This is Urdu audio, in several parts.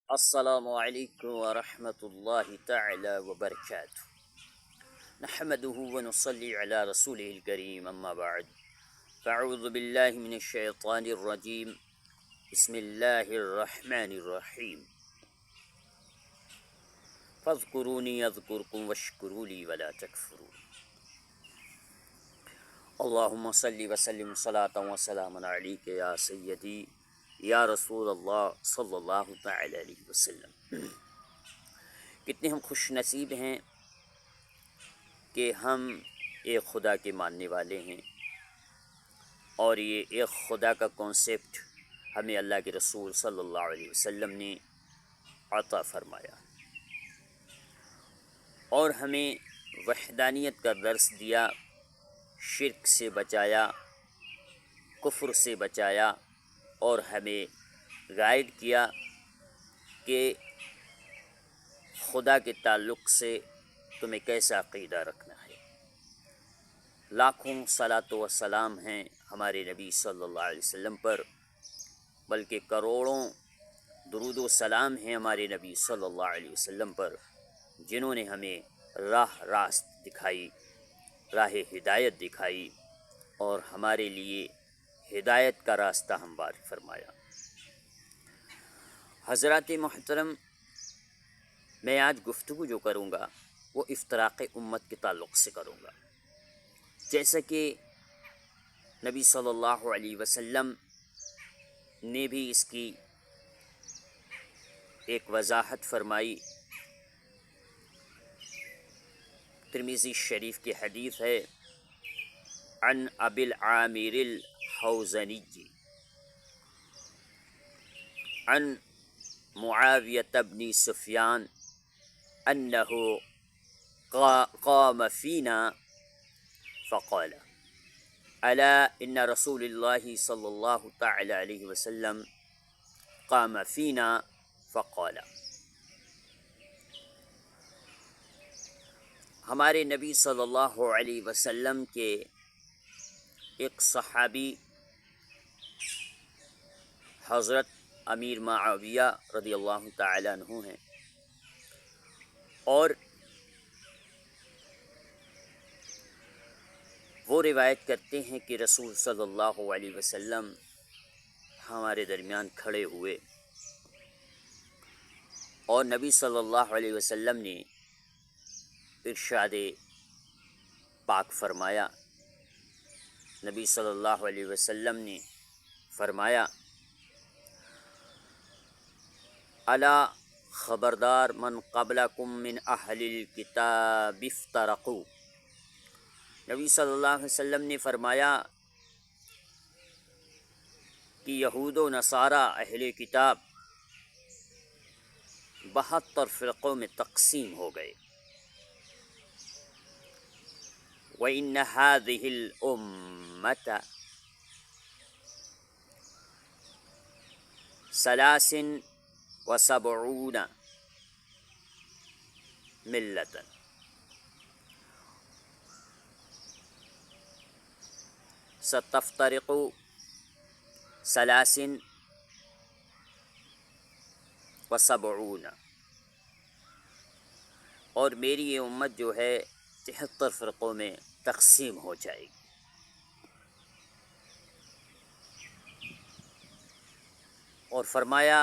السلام علیکم ورحمۃ اللہ تعالی وبرکاتہ نحمده ونصلي على رسوله الكريم اما بعد فاعوذ باللہ من الشیطان الرجیم بسم اللہ الرحمن الرحیم فاذکرونی اذکرکم واشکروا لی ولا تکفرون اللہم صلی وسلم صلاۃ وسلاما علیک یا سیدی یا رسول اللہ صلی اللہ تعالی علیہ وسلم۔ کتنے ہم خوش نصیب ہیں کہ ہم ایک خدا کے ماننے والے ہیں، اور یہ ایک خدا کا کانسیپٹ ہمیں اللہ کے رسول صلی اللہ علیہ وسلم نے عطا فرمایا اور ہمیں وحدانیت کا درس دیا، شرک سے بچایا، کفر سے بچایا، اور ہمیں گائیڈ کیا کہ خدا کے تعلق سے تمہیں کیسا عقیدہ رکھنا ہے۔ لاکھوں صلاۃ و سلام ہیں ہمارے نبی صلی اللہ علیہ وسلم پر، بلکہ کروڑوں درود و سلام ہیں ہمارے نبی صلی اللہ علیہ وسلم پر، جنہوں نے ہمیں راہ راست دکھائی، راہ ہدایت دکھائی، اور ہمارے لیے ہدایت کا راستہ ہموار فرمایا۔ حضرات محترم، میں آج گفتگو جو کروں گا وہ افتراق امت کے تعلق سے کروں گا، جیسا کہ نبی صلی اللہ علیہ وسلم نے بھی اس کی ایک وضاحت فرمائی۔ ترمذی شریف کی حدیث ہے، عن ابی العامر الحوزنی عن معاویة بن سفیان انہ قام فینا فقال الا ان رسول اللہ صلی اللہ تعالی علیہ وسلم قام فینا فقال۔ ہمارے نبی صلی اللہ علیہ وسلم کے ایک صحابی حضرت امیر معاویہ رضی اللہ تعالیٰ عنہ ہیں، اور وہ روایت کرتے ہیں کہ رسول صلی اللہ علیہ وسلم ہمارے درمیان کھڑے ہوئے، اور نبی صلی اللہ علیہ وسلم نے ارشاد پاک فرمایا۔ نبی صلی اللہ علیہ وسلم نے فرمایا، الا خبردار، من قبلکم من اہل الکتاب افترقوا۔ نبی صلی اللہ علیہ وسلم نے فرمایا کہ یہود و نصارہ اہل کتاب 72 فرقوں میں تقسیم ہو گئے۔ وَإِنَّ هَذِهِ الْأُمَّةَ ثَلَاثٍ وَسَبْعُونَ مِلَّةً سَتَفْتَرِقُ ثَلَاثٍ وَسَبْعُونَ، اور میری یہ امت جو ہے 73 فرقوں میں تقسیم ہو جائے گی۔ اور فرمایا،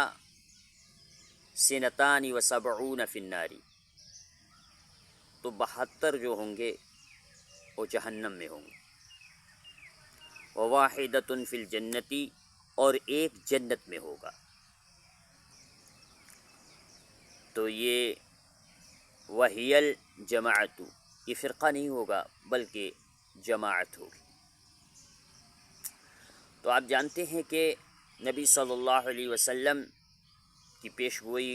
سنتان وسبعون فی النار، تو 72 جو ہوں گے وہ جہنم میں ہوں گے، وواحدۃ فی الجنۃ، اور ایک جنت میں ہوگا۔ تو یہ وہی الجماعت، یہ فرقہ نہیں ہوگا بلکہ جماعت ہوگی۔ تو آپ جانتے ہیں کہ نبی صلی اللہ علیہ وسلم کی پیش گوئی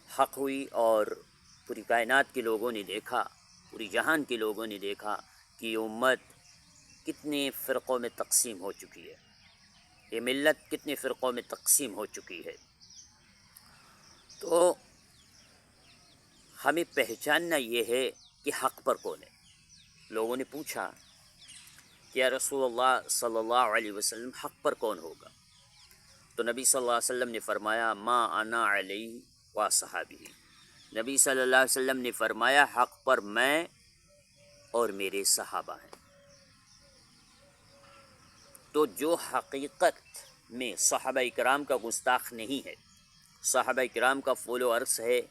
حق ہوئی، اور پوری کائنات کے لوگوں نے دیکھا، پوری جہان کے لوگوں نے دیکھا کہ یہ امت کتنے فرقوں میں تقسیم ہو چکی ہے، یہ ملت کتنے فرقوں میں تقسیم ہو چکی ہے۔ تو ہمیں پہچاننا یہ ہے کہ حق پر کون ہے۔ لوگوں نے پوچھا کہ یا رسول اللہ صلی اللہ علیہ وسلم، حق پر کون ہوگا؟ تو نبی صلی اللہ علیہ وسلم نے فرمایا ما انا علیہ و صحابی، نبی صلی اللہ علیہ وسلم نے فرمایا حق پر میں اور میرے صحابہ ہیں۔ تو جو حقیقت میں صحابہ کرام کا گستاخ نہیں ہے، صحابہ کرام کا فول و عرض ہے،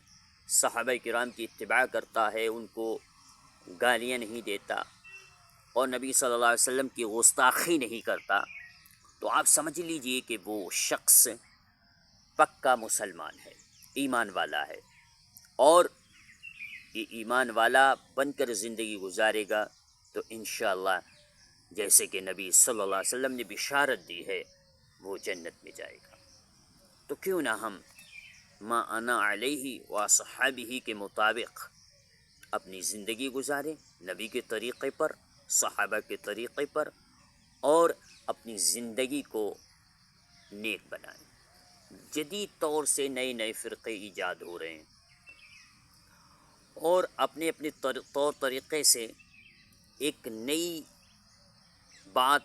صحابہ کرام کی اتباع کرتا ہے، ان کو گالیاں نہیں دیتا اور نبی صلی اللہ علیہ وسلم کی گستاخی نہیں کرتا، تو آپ سمجھ لیجئے کہ وہ شخص پکا مسلمان ہے، ایمان والا ہے، اور یہ ایمان والا بن کر زندگی گزارے گا تو انشاءاللہ جیسے کہ نبی صلی اللہ علیہ وسلم نے بشارت دی ہے وہ جنت میں جائے گا۔ تو کیوں نہ ہم ما انا علیہ و صحابہ کے مطابق اپنی زندگی گزاریں، نبی کے طریقے پر، صحابہ کے طریقے پر، اور اپنی زندگی کو نیک بنائیں۔ جدید طور سے نئے نئے فرقے ایجاد ہو رہے ہیں اور اپنے اپنے طور طریقے سے ایک نئی بات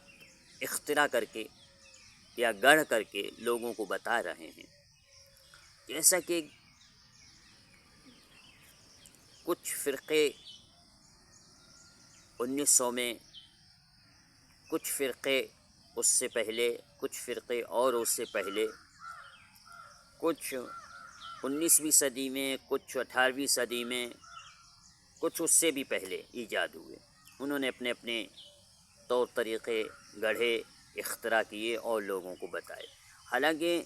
اختراع کر کے یا گڑھ کر کے لوگوں کو بتا رہے ہیں، جیسا کہ کچھ فرقے 1900 میں، کچھ فرقے اس سے پہلے، کچھ فرقے اور اس سے پہلے، کچھ 19ویں صدی میں، کچھ 18ویں صدی میں، کچھ اس سے بھی پہلے ایجاد ہوئے۔ انہوں نے اپنے اپنے طور طریقے گڑھے، اختراع کیے اور لوگوں کو بتائے۔ حالانکہ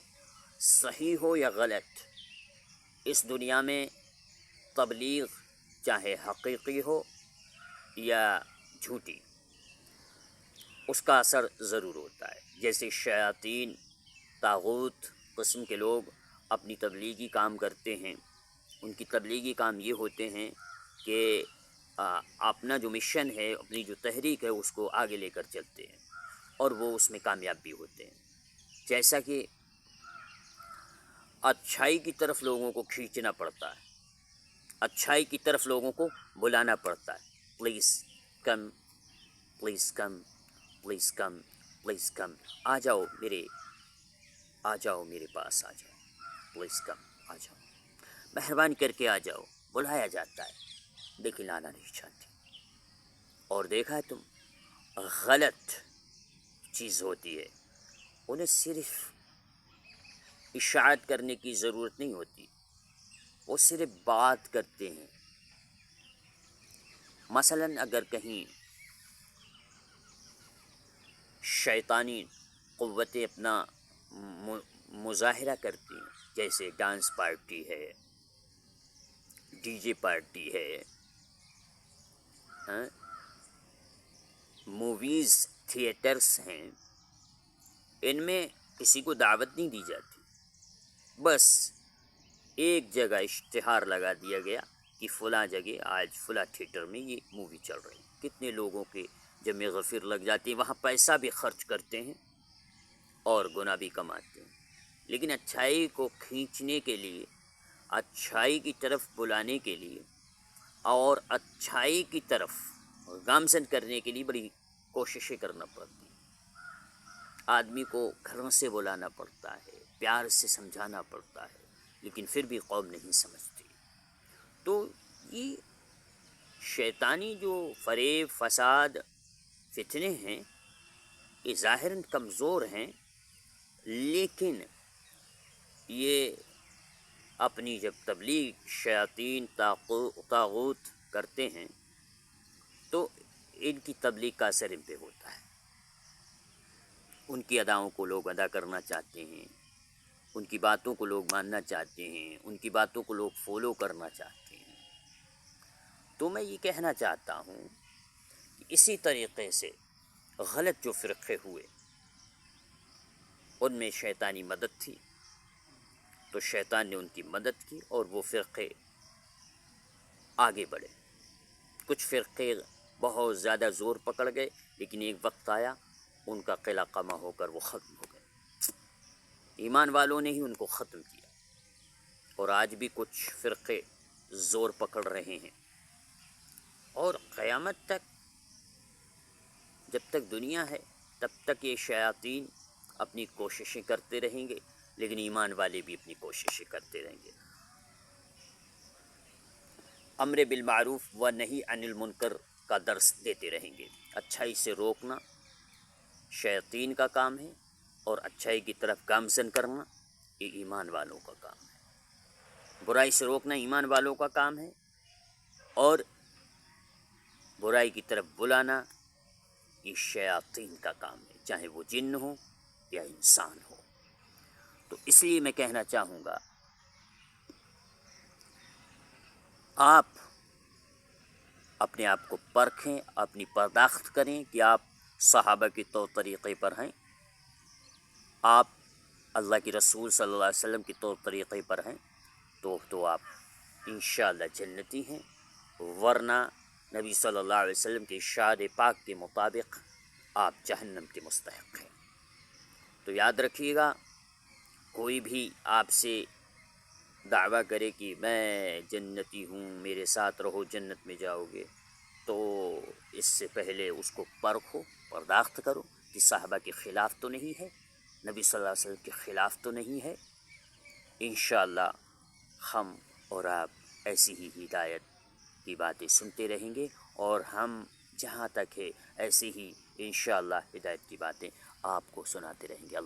صحیح ہو یا غلط، اس دنیا میں تبلیغ چاہے حقیقی ہو یا جھوٹی، اس کا اثر ضرور ہوتا ہے۔ جیسے شیاطین، طاغوت قسم کے لوگ اپنی تبلیغی کام کرتے ہیں، ان کی تبلیغی کام یہ ہوتے ہیں کہ اپنا جو مشن ہے، اپنی جو تحریک ہے، اس کو آگے لے کر چلتے ہیں اور وہ اس میں کامیاب بھی ہوتے ہیں۔ جیسا کہ اچھائی کی طرف لوگوں کو کھینچنا پڑتا ہے، اچھائی کی طرف لوگوں کو بلانا پڑتا ہے، please come, please come, please come, please come, آ جاؤ میرے پاس آ جاؤ، پلیز کم، آ جاؤ، مہربانی کر کے آ جاؤ، بلایا جاتا ہے لیکن آنا نہیں چاہتے۔ اور دیکھا ہے تم، غلط چیز ہوتی ہے، انہیں صرف اشاعت کرنے کی ضرورت نہیں ہوتی، وہ صرف بات کرتے ہیں۔ مثلاً اگر کہیں شیطانی قوتیں اپنا مظاہرہ کرتی ہیں، جیسے ڈانس پارٹی ہے، ڈی جے پارٹی ہے، موویز تھیٹرز ہیں، ان میں کسی کو دعوت نہیں دی جاتی، بس ایک جگہ اشتہار لگا دیا گیا کہ فلاں جگہ آج فلاں تھیٹر میں یہ مووی چل رہی ہے، کتنے لوگوں کے جمع غفیر لگ جاتی ہیں، وہاں پیسہ بھی خرچ کرتے ہیں اور گناہ بھی کماتے ہیں۔ لیکن اچھائی کو کھینچنے کے لیے، اچھائی کی طرف بلانے کے لیے اور اچھائی کی طرف گامزن کرنے کے لیے بڑی کوششیں کرنا پڑتی ہیں۔ آدمی کو گھروں سے بلانا پڑتا ہے، پیار سے سمجھانا پڑتا ہے، لیکن پھر بھی قوم نہیں سمجھتی۔ تو یہ شیطانی جو فریب، فساد، فتنے ہیں، یہ ظاہراً کمزور ہیں، لیکن یہ اپنی جب تبلیغ شیاطین، طاغوت کرتے ہیں تو ان کی تبلیغ کا اثر ان پہ ہوتا ہے، ان کی اداؤں کو لوگ ادا کرنا چاہتے ہیں، ان کی باتوں کو لوگ ماننا چاہتے ہیں، ان کی باتوں کو لوگ فالو کرنا چاہتے ہیں۔ تو میں یہ کہنا چاہتا ہوں کہ اسی طریقے سے غلط جو فرقے ہوئے ان میں شیطانی مدد تھی، تو شیطان نے ان کی مدد کی اور وہ فرقے آگے بڑھے۔ کچھ فرقے بہت زیادہ زور پکڑ گئے، لیکن ایک وقت آیا ان کا قلع قمع ہو کر وہ ختم ہو گئے، ایمان والوں نے ہی ان کو ختم کیا۔ اور آج بھی کچھ فرقے زور پکڑ رہے ہیں، اور قیامت تک جب تک دنیا ہے تب تک یہ شیاطین اپنی کوششیں کرتے رہیں گے لیکن ایمان والے بھی اپنی کوششیں کرتے رہیں گے۔ امر بالمعروف و نہی عن المنکر کا درس دیتے رہیں گے۔ اچھائی سے روکنا شیاطین کا کام ہے، اور اچھائی کی طرف گامزن کرنا یہ ایمان والوں کا کام ہے۔ برائی سے روکنا ایمان والوں کا کام ہے، اور برائی کی طرف بلانا یہ شیاطین کا کام ہے، چاہے وہ جن ہو یا انسان ہو۔ تو اس لیے میں کہنا چاہوں گا، آپ اپنے آپ کو پرکھیں، اپنی پرداخت کریں کہ آپ صحابہ کے طور طریقے پر ہیں، آپ اللہ کے رسول صلی اللہ علیہ وسلم کے طور طریقے پر ہیں، تو آپ انشاءاللہ جنتی ہیں، ورنہ نبی صلی اللہ علیہ وسلم کے ارشاد پاک کے مطابق آپ جہنم کے مستحق ہیں۔ تو یاد رکھیے گا، کوئی بھی آپ سے دعویٰ کرے کہ میں جنتی ہوں، میرے ساتھ رہو جنت میں جاؤ گے، تو اس سے پہلے اس کو پرکھو، پرداخت کرو کہ صحابہ کے خلاف تو نہیں ہے، نبی صلی اللہ علیہ وسلم کے خلاف تو نہیں ہے۔ انشاءاللہ ہم اور آپ ایسی ہی ہدایت کی باتیں سنتے رہیں گے، اور ہم جہاں تک ہے ایسی ہی انشاءاللہ ہدایت کی باتیں آپ کو سناتے رہیں گے۔